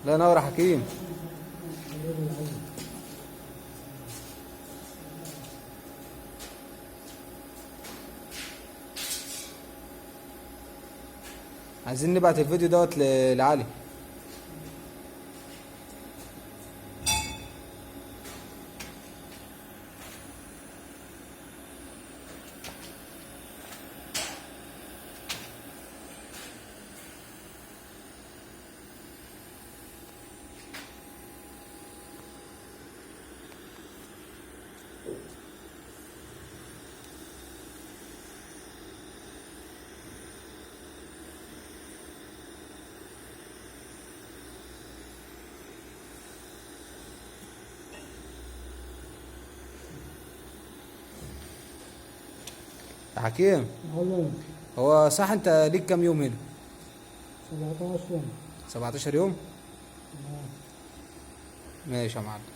الله ينور يا حكيم. عايزين نبعت الفيديو دوت لعلي. يا حكيم، والله هو صح انت ليك كام يوم هنا؟ 17 يوم. 17 يوم. آه. ماشي يا معلم.